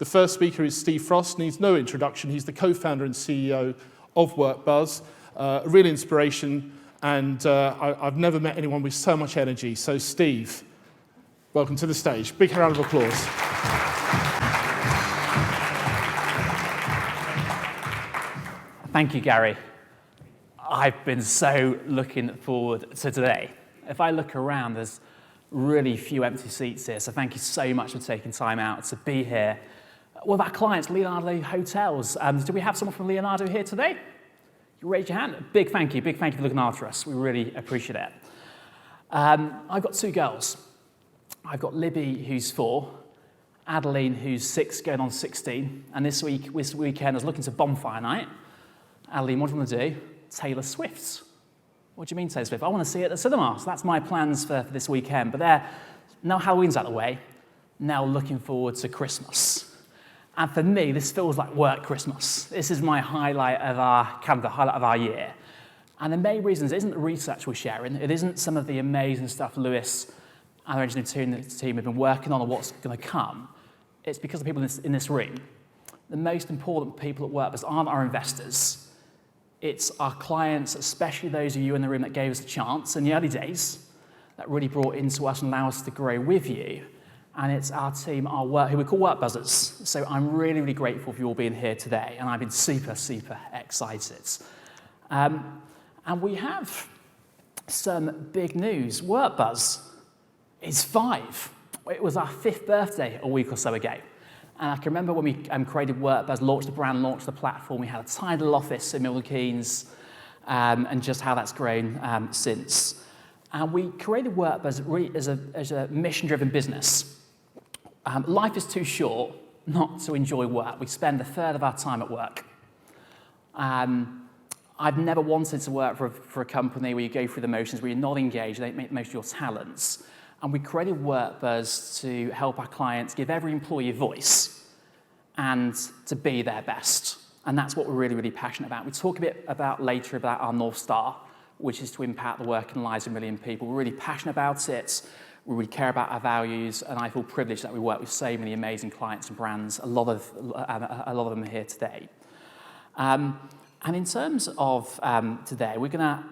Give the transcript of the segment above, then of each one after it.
The first speaker is Steve Frost, needs no introduction. He's the co-founder and CEO of WorkBuzz, a real inspiration, and I've never met anyone with so much energy. So Steve, welcome to the stage. Big round of applause. Thank you, Gary. I've been so looking forward to today. If I look around, there's really few empty seats here, so thank you so much for taking time out to be here with our clients, Leonardo Hotels. Do we have someone from Leonardo here today? You raise your hand. Big thank you for looking after us. We really appreciate it. I've got two girls. I've got Libby, who's 4, Adeline, who's 6, going on 16, and this weekend I was looking to bonfire night. Adeline, what do you want to do? Taylor Swift. What do you mean Taylor Swift? I want to see it at the cinema, so that's my plans for this weekend. But now Halloween's out of the way, now looking forward to Christmas. And for me, this feels like work Christmas. This is my highlight of our calendar, highlight of our year. And the main reason isn't the research we're sharing, it isn't some of the amazing stuff Lewis and our engineering team have been working on what's going to come. It's because of the people in this room. The most important people at WorkBuzz aren't our investors. It's our clients, especially those of you in the room that gave us a chance in the early days, that really brought into us and allowed us to grow with you. And it's our team, who we call WorkBuzzers. So I'm really, really grateful for you all being here today, and I've been super, super excited. And we have some big news. WorkBuzz is 5. It was our 5th birthday a week or so ago. And I can remember when we created WorkBuzz, launched the brand, launched the platform, we had a tiny little office in Milton Keynes, and just how that's grown since. And we created WorkBuzz really as a mission-driven business. Life is too short not to enjoy work. We spend a third of our time at work. I've never wanted to work for a company where you go through the motions, where you're not engaged, they don't make the most of your talents. And we created WorkBuzz to help our clients give every employee a voice and to be their best. And that's what we're really, really passionate about. We talk a bit later about our North Star, which is to impact the working lives of 1 million people. We're really passionate about it. We really care about our values, and I feel privileged that we work with so many amazing clients and brands. A lot of them are here today. And in terms of today, we're going to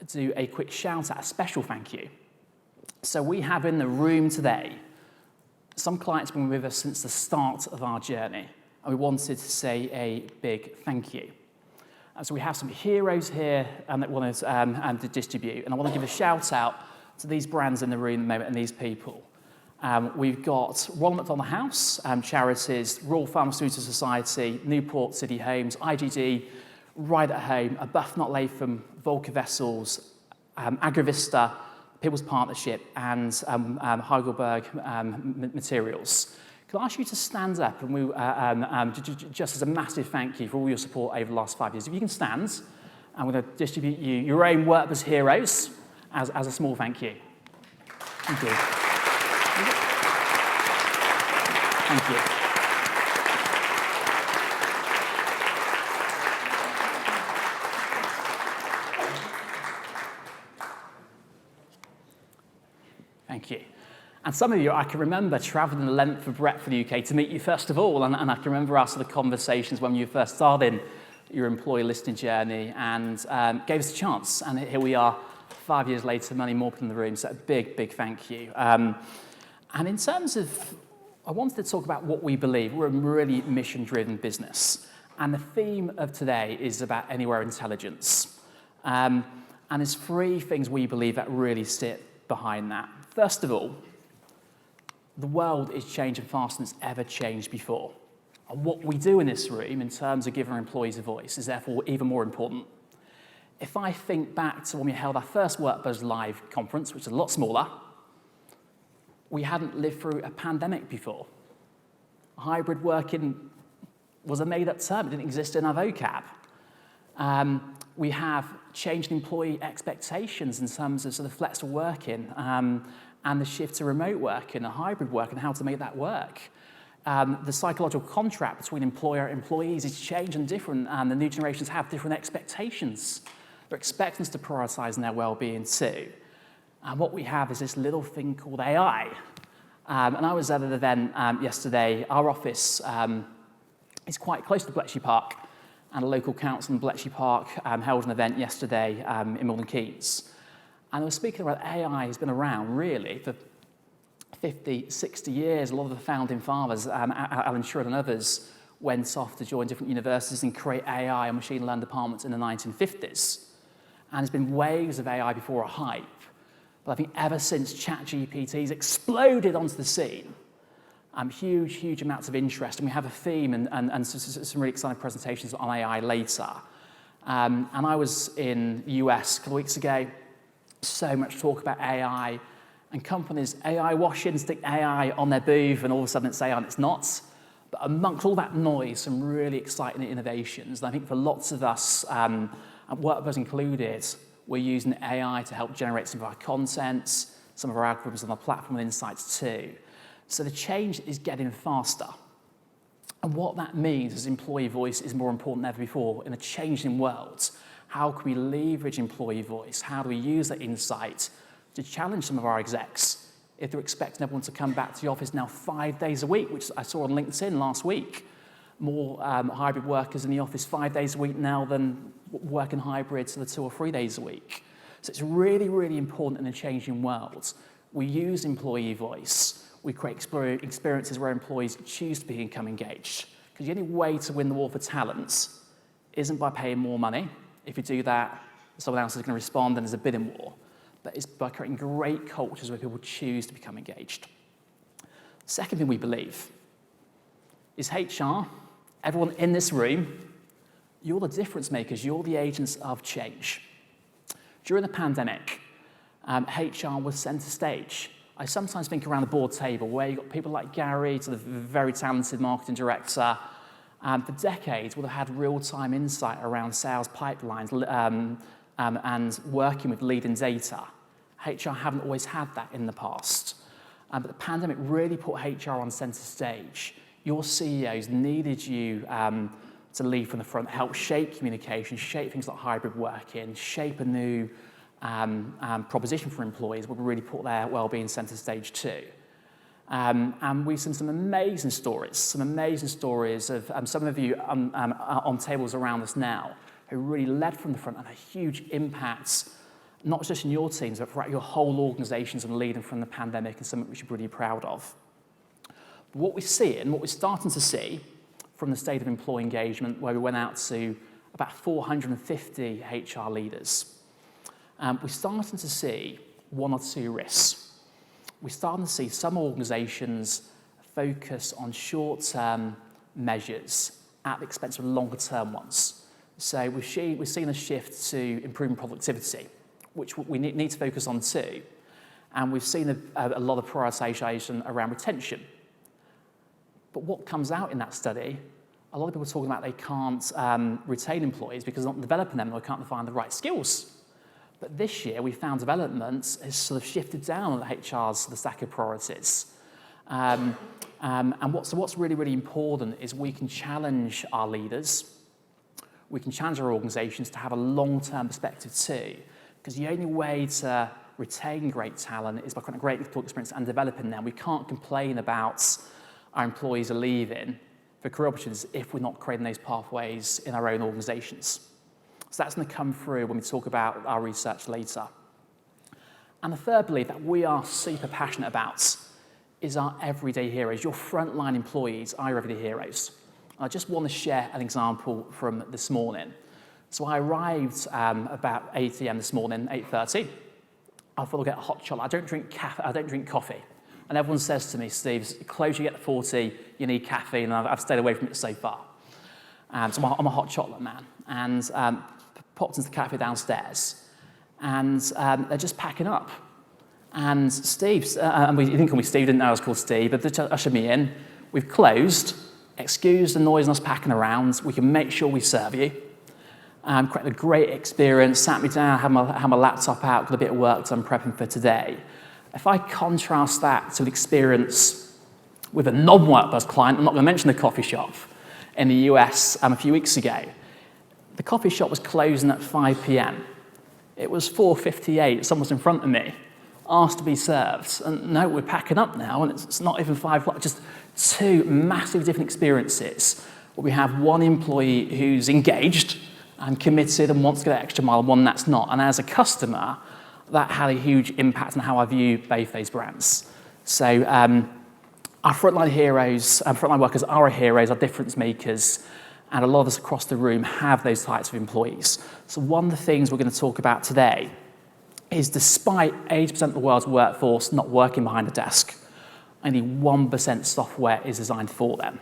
do a quick shout out, a special thank you. So we have in the room today some clients have been with us since the start of our journey, and we wanted to say a big thank you. So we have some heroes here that we want to distribute, and I want to give a shout out to these brands in the room at the moment and these people. We've got Ronald McDonald House, charities, Royal Pharmaceutical Society, Newport City Homes, IGD, Ride at Home, Abuf Not Latham, Volker Vessels, Agravista, People's Partnership, and Heidelberg Materials. Can I ask you to stand up and we, just as a massive thank you for all your support over the last 5 years. If you can stand, I'm going to distribute you your own WorkBuzz heroes as a small thank you. Thank you. Thank you. Thank you. And some of you, I can remember traveling the length and breadth of the UK to meet you first of all, and I can remember our sort of conversations when you first started your employee listing journey and gave us a chance. And here we are 5 years later, many more people in the room, so a big, big thank you. And in terms of, I wanted to talk about what we believe. We're a really mission-driven business. And the theme of today is about anywhere intelligence. And there's 3 things we believe that really sit behind that. First of all, the world is changing faster than it's ever changed before. And what we do in this room in terms of giving our employees a voice is therefore even more important. If I think back to when we held our first WorkBuzz Live conference, which is a lot smaller, we hadn't lived through a pandemic before. Hybrid working was a made-up term. It didn't exist in our vocab. We have changed employee expectations in terms of sort of flexible working and the shift to remote working and hybrid work and how to make that work. The psychological contract between employer and employees is changed and different, and the new generations have different expectations. They're expecting us to prioritise their well-being too. And what we have is this little thing called AI. And I was at an event yesterday. Our office is quite close to Bletchley Park, and a local council in Bletchley Park held an event yesterday in Milton Keynes. And they were speaking about AI has been around really for 50, 60 years. A lot of the founding fathers, Alan Sheridan and others, went off to join different universities and create AI and machine learning departments in the 1950s. And there's been waves of AI before a hype. But I think ever since ChatGPT's exploded onto the scene, huge amounts of interest. And we have a theme and some really exciting presentations on AI later. And I was in the US a couple of weeks ago. So much talk about AI. And companies, AI washing, stick AI on their booth, and all of a sudden it's AI and it's not. But amongst all that noise, some really exciting innovations. And I think for lots of us, WorkBuzz included, we're using AI to help generate some of our content, some of our algorithms on the platform and insights too. So the change is getting faster. And what that means is employee voice is more important than ever before in a changing world. How can we leverage employee voice? How do we use that insight to challenge some of our execs if they're expecting everyone to come back to the office now 5 days a week, which I saw on LinkedIn last week. More hybrid workers in the office 5 days a week now than working hybrid to the 2 or 3 days a week. So it's really important in a changing world. We use employee voice. We create experiences where employees choose to become engaged. Because the only way to win the war for talent isn't by paying more money. If you do that, someone else is going to respond and there's a bidding war. But it's by creating great cultures where people choose to become engaged. Second thing we believe is HR. Everyone in this room, you're the difference makers. You're the agents of change. During the pandemic, HR was center stage. I sometimes think around the board table where you've got people like Gary, to the very talented marketing director, for decades would have had real-time insight around sales pipelines and working with leading data. HR haven't always had that in the past. But the pandemic really put HR on center stage. Your CEOs needed you to lead from the front, help shape communication, shape things like hybrid working, shape a new proposition for employees, would really put their well-being center stage too. And we've seen some amazing stories of some of you on tables around us now who really led from the front and had a huge impact, not just in your teams, but throughout your whole organizations and leading from the pandemic, and something we should be really proud of. But what we're seeing, what we're starting to see from the state of employee engagement, where we went out to about 450 HR leaders, we're starting to see one or two risks. We're starting to see some organizations focus on short-term measures at the expense of longer-term ones. So we've seen a shift to improving productivity, which we need to focus on too. And we've seen a lot of prioritization around retention. But what comes out in that study, a lot of people are talking about they can't retain employees because they're not developing them or they can't find the right skills. But this year, we found development has sort of shifted down on HR's the stack of priorities. And what's really important is we can challenge our leaders, we can challenge our organizations to have a long-term perspective too, because the only way to retain great talent is by creating a great employee experience and developing them. We can't complain about our employees are leaving for career opportunities if we're not creating those pathways in our own organizations. So that's going to come through when we talk about our research later. And the third belief that we are super passionate about is our everyday heroes. Your frontline employees are your everyday heroes. I just want to share an example from this morning. So I arrived about 8 a.m. this morning, 8:30. I thought I'll get a hot chocolate. I don't drink coffee. And everyone says to me, Steve, the closer you get to 40, you need caffeine, and I've stayed away from it so far. So I'm a hot chocolate man. And popped into the cafe downstairs, and they're just packing up. And Steve, and he didn't call me Steve, didn't know I was called Steve, but they ushered me in. We've closed, excuse the noise and us packing around, we can make sure we serve you. Created a great experience, sat me down, had my laptop out, got a bit of work done prepping for today. If I contrast that to an experience with a non-WorkBuzz client, I'm not going to mention the coffee shop, in the US a few weeks ago, the coffee shop was closing at 5 p.m. It was 4:58, someone was in front of me. asked to be served. And no, we're packing up now, and it's not even 5 o'clock, just two massive different experiences. We have one employee who's engaged and committed and wants to go the extra mile, and one that's not. And as a customer, that had a huge impact on how I view both those brands. So our frontline heroes, frontline workers are our heroes, are difference makers, and a lot of us across the room have those types of employees. So one of the things we're going to talk about today is, despite 80% of the world's workforce not working behind a desk, only 1% software is designed for them.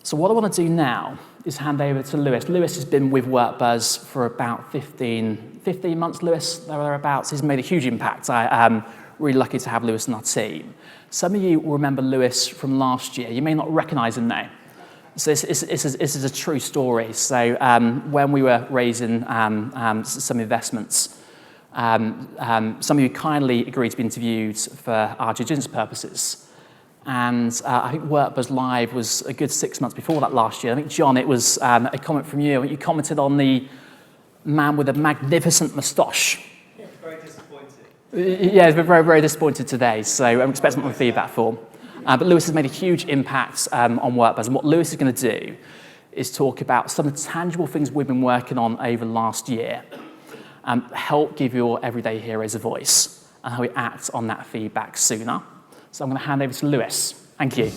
So what I want to do now is hand over to Lewis. Lewis has been with WorkBuzz for about 15 months, Lewis, thereabouts. He's made a huge impact. I'm really lucky to have Lewis on our team. Some of you will remember Lewis from last year. You may not recognize him now. So this is a true story. So when we were raising some investments, some of you kindly agreed to be interviewed for our due diligence purposes. And I think WorkBuzz Live was a good 6 months before that last year. I think, John, it was a comment from you. You commented on the man with a magnificent moustache. Yeah, very disappointed. Yeah, he's been very, very disappointed today, so I'm expecting some feedback for him. But Lewis has made a huge impact on WorkBuzz, and what Lewis is going to do is talk about some of the tangible things we've been working on over the last year, help give your everyday heroes a voice, and how we act on that feedback sooner. So I'm going to hand over to Lewis. Thank you.